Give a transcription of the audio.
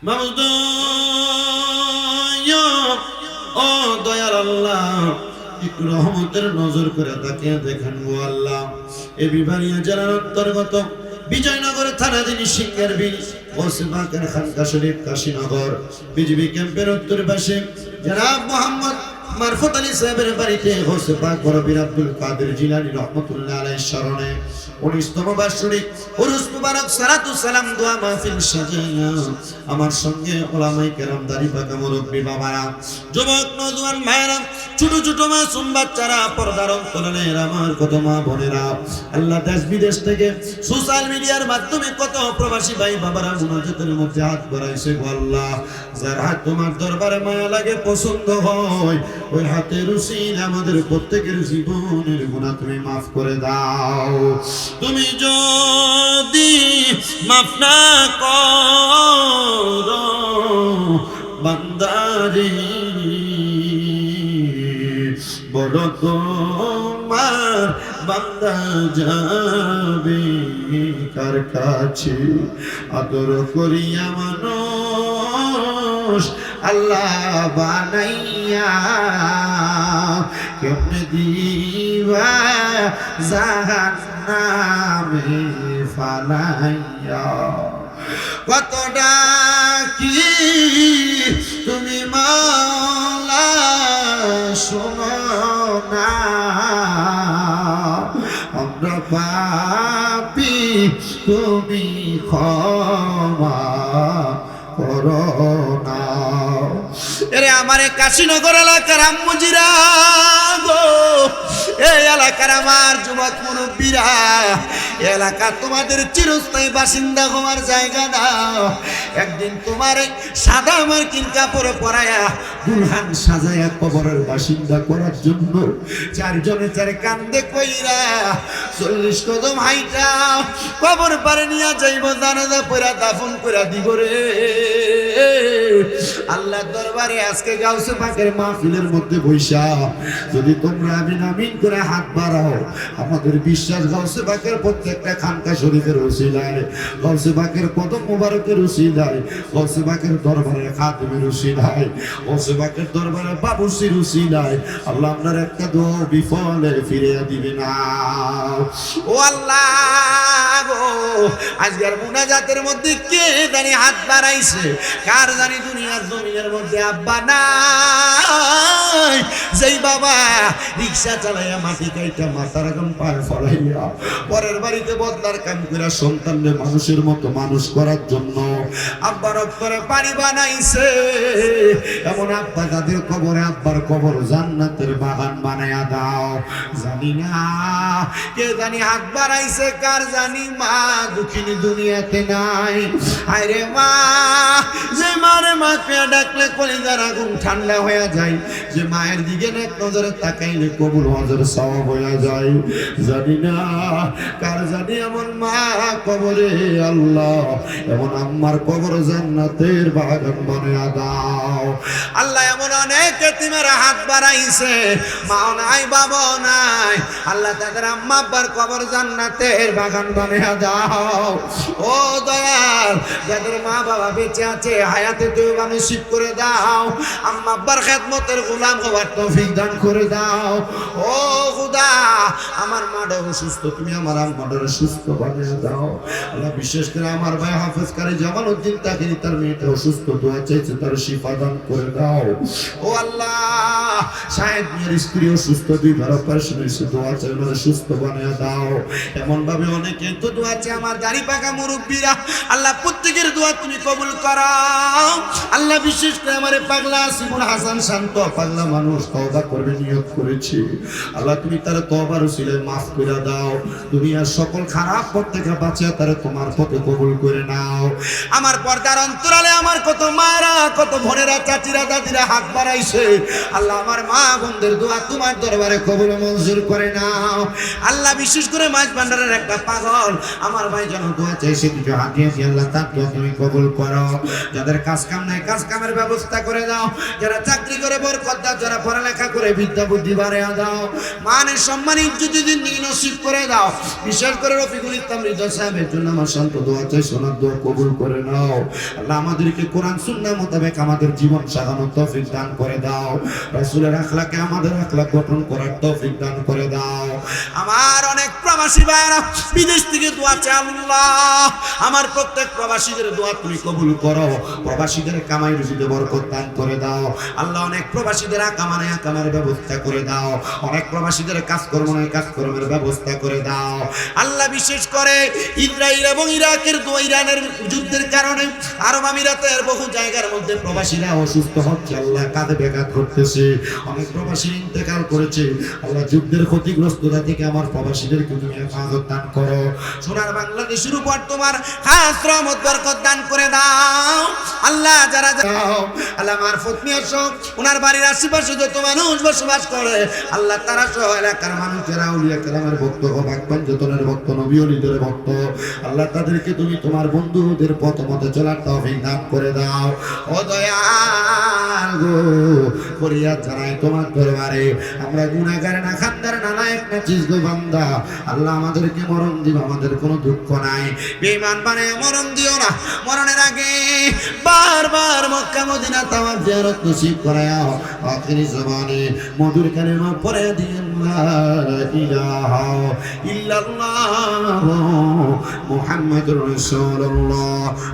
মাবুদ ও দয়াল আল্লাহ, একটু রহমতের নজর করে তাকিয়ে দেখেন গো আল্লাহ। এই বিভাগীয় জেলার অন্তর্গত বিজয়নগর থানাধীন সিংহের বিল ওসমাকের খানকা শরীফ কাশীনগর বিজিবি ক্যাম্পের উত্তর পাশে জনাব মোহাম্মদ মারফত আলী সাহেবের বাড়িতে হোসে পাক বরবীর আব্দুল কাদের জিলানী রহমতুল্লাহ আলাইহির স্মরণে 19তম বার্ষিক উরুস মুবারক সালাতু সালাম দোয়া মাহফিল সাজাইয়া আমার সঙ্গে উলামায়ে কেরাম দাড়ি পাকা মুরব্বি বাবারা, যুবক নওজোয়ান ভাইরা, ছোট ছোট মাসুম বাচ্চারা, পর্দার অন্তরালের আমার কত মা বোনেরা, আল্লাহ দেশ বিদেশ থেকে সোশ্যাল মিডিয়ার মাধ্যমে কত প্রবাসী ভাই বাবারা মুনাজাতের মধ্যে হাত বাড়াইছে গো আল্লাহ। যার হাত তোমার দরবারে মায়া লাগে, পছন্দ হয়, ওই হাতের উসিলা আমাদের প্রত্যেকের জীবনের গুনাহ তুমি মাফ করে দাও। তুমি যদি মাফ না করো বান্দারে, বড় তোমার বান্দা যাবে কার কাছে। আদর করিয়া মানুষ আল্লাহ বানাইয়া কেমনে দিবা জাহান্নামে ফালাইয়া। কত ডাকি তুমি মাওলা শোনো না, আমরা পাপী তুমি ক্ষমা করো না। এরে আমারে কাশীনগর এলাকার আম্মুজিরা গো, এই এলাকার আমার যুবক মুরব্বীরা, এলাকা তোমাদের চিরস্থায়ী বাসিন্দা হওয়ার জায়গা দাও। একদিন তোমারে সাদা মার্কিন কাপড়ে পরায়া দুলহান সাজায়া কবরের বাসিন্দা করার জন্য চারজনে চারে কান্দে কইরা 40 কদম হাইটা কবর পারে নিয়া যাইব, জানাজা পড়া দাফন কইরা দিব রে। আল্লাহ দরবারে আজকে গাউসে পাকের মাহফিলের মধ্যে বইসা যদি তোমরা আমিন আমিন করে হাত বাড়াও, আমাদের বিশ্বাস গাউসে পাকের প্রত্যেকটা খানকা শরীফের উসিলায়, গাউসে পাকের কদম মুবারকের উসিলায়, গাউসে পাকের দরবারে খাদেমের উসিলায়, গাউসে পাকের দরবারে বাবুসির উসিলায় আল্লাহ আপনার একটা দোয়া বিফলে ফিরিয়ে দিবে না। ও আল্লাহ গো, আজকের মুনাজাতের মধ্যে কে জানি হাত বাড়াইছে, কার জানি দুনিয়ার জমিনের মধ্যে আব্বা নাই, যেই বাবা রিক্সা চালাইয়া মাটি কাইটা মাথার এখন পায়ে ফলাইয়া পরের বাড়িতে বদলার কাম করে সন্তানদের মানুষের মতো মানুষ করার জন্য আব্বার অক্ষরে পানি বানাইছে, এমন আব্বা তাদের কবরে আব্বার কবর জান্নাতের বাগান বানায়া দাও। জানি না কে জানি হাত বাড়াইছে, কার জানি মা দুঃখিনী দুনিয়াতে নাই। আরে মা, যে মারে মাকে ডাকলে কলিজার আগুন ঠান্ডা হয়ে যায়, যে মায়ের দিকে এক নজরে তাকাইলে কবুল হজর সওয়াব হয়ে যায়। জানি না কার জানি এমন মা কবরে আল্লাহ, এমন আম্মার কবর জান্নাতের বাগান বানায়া দাও। আল্লাহ এমন অনেক এতিমের হাত বাড়াইছে, মা নাই বাবা নাই, আল্লাহ তাদের আম্মা আব্বার কবর জান্নাতের বাগান বানায়া দাও। ও দয়াল, যাদের মা বাবা বেঁচে আছে হায়াতে তুই নসিব করে দাও, আম্মা আব্বার খেদমতের গোলাম হওয়ার তৌফিক দান করে দাও। ও খোদা, আমার মাটা অসুস্থ, তুমি আমার আম্মাটারে সুস্থ বানিয়ে দাও। আল্লাহ বিশেষ করে আমার ভাই হাফেজ কারি জামালউদ্দিন তাকিনী, তার মেয়েটা অসুস্থ, দোয়া চাইছে, তার শিফা দান করে দাও। ও আল্লাহ, শাহেদ মিয়ার স্ত্রী অসুস্থ, 2 বার অপারেশন হয়েছে, দোয়া চাই ওনারে সুস্থ বানিয়ে দাও। এমন ভাবে অনেকে তো দোয়া চাই, আমার দাড়ি পাকা মুরব্বীরা, আল্লাহ প্রত্যেকের দোয়া তুমি কবুল করো। আল্লাহ বিশেষ করে আমারে পাগলা সিমুল হাসান শান্ত পাগলা মানুষ তওবা করবে নিয়ত করেছি, আল্লাহ তুমি তার তওবার উসিলায় মাফ করে দাও। দুনিয়ার সকল খারাপ পথ থেকে বাঁচিয়ে তারে তোমার পথে কবুল করে নাও। আমার পর্দার অন্তরালে আমার কত মায়েরা, কত বোনেরা, চাচিরা, দাদিরা হাত বাড়াইছে, আল্লাহ আমার মা বোনদের দোয়া তোমার দরবারে কবুল মঞ্জুর করে নাও। আল্লাহ বিশেষ করে মাছ ভান্ডারের একটা পাগল আমার ভাই যেন দোয়া চাইছে, দুটো হাত দিয়ে আল্লাহ তার দোয়া তুমি কবুল করো। যাদের কাজ কাম নাই কাজ কামের ব্যবস্থা করে দাও, যারা চাকরি করে বরকত দাও, যারা পড়ালেখা করে বিদ্যা বুদ্ধি বাড়িয়ে দাও, মানের সম্মান ইজ্জত দিন নসিব করে দাও। বিশেষ করে রফিকুল ইসলাম রিজা সাহেবের জন্য আমার শান্ত দোয়া চাই, সোনার দোয়া কবুল করে নাও। আল্লাহ আমাদেরকে কোরআন সুন্নাহ মোতাবেক আমাদের জীবন সাজানোর তৌফিক দান করে দাও। রাসূলের আখলাকে আমাদের আখলাক গঠন করার তৌফিক দান করে দাও। আমার অনেক প্রবাসী ভাইরা বিদেশ থেকে দোয়া চাই, আল্লাহ আমার প্রত্যেক প্রবাসীদের দোয়া তুমি কবুল করো। প্রবাসীদের কামাই রুজিতে বরকত দান করে দাও। আল্লাহ অনেক প্রবাসীদের আকামের ব্যবস্থা করে দাও। অনেক প্রবাসীদের কাজকর্মের ব্যবস্থা করে দাও। আল্লাহ বিশেষ করে ইসরায়েল এবং ইরানের যুদ্ধের কারণে আরব আমিরাতের বহু জায়গার মধ্যে প্রবাসীরা অসুস্থ হচ্ছে, আল্লাহ কাঁধে ব্যাঘাত করতেছে, অনেক প্রবাসী ইন্তেকাল করেছে। আল্লাহ যুদ্ধের ক্ষতিগ্রস্ততা থেকে আমার প্রবাসীদেরকে তুমি হেফাজত দান করো। সোনার বাংলাদেশের উপর তোমার খাস রহমত বরকত দান করে দাও। আল্লাহ যারা যাও আল্লাহ মারফত নিয়ে আসো, ওনার বাড়ির আশেপাশে যত মানুষ বসবাস করে আল্লাহ তারা সহ এলাকার মানুষেরা আউলিয়া কেরামের ভক্ত ও ভাগবাঞ্জনের ভক্ত নবী ওলিদের ভক্ত, আল্লাহ তাদেরকে তুমি তোমার বন্ধুদের পথ মতে চলার তৌফিক দান করে দাও। ও দয়াল গো, ফরিয়াদ জানাই তোমার দরবারে, আমরা গুনাহগার না খানদার না নায়ক না চিজগো বান্দা। আল্লাহ আমাদেরকে মরণ দিও, আমাদের কোনো দুঃখ নাই, বেঈমান বানায় মরণ দিও না। মরণের আগে বারবার মক্কা মদিনা তাওয়াফ জিয়ারত নসিব করাও। আখিরি জবানে মধুর কালেমা পড়ে দিন লা ইলাহা ইল্লাল্লাহ মুহাম্মাদুর রাসূলুল্লাহ।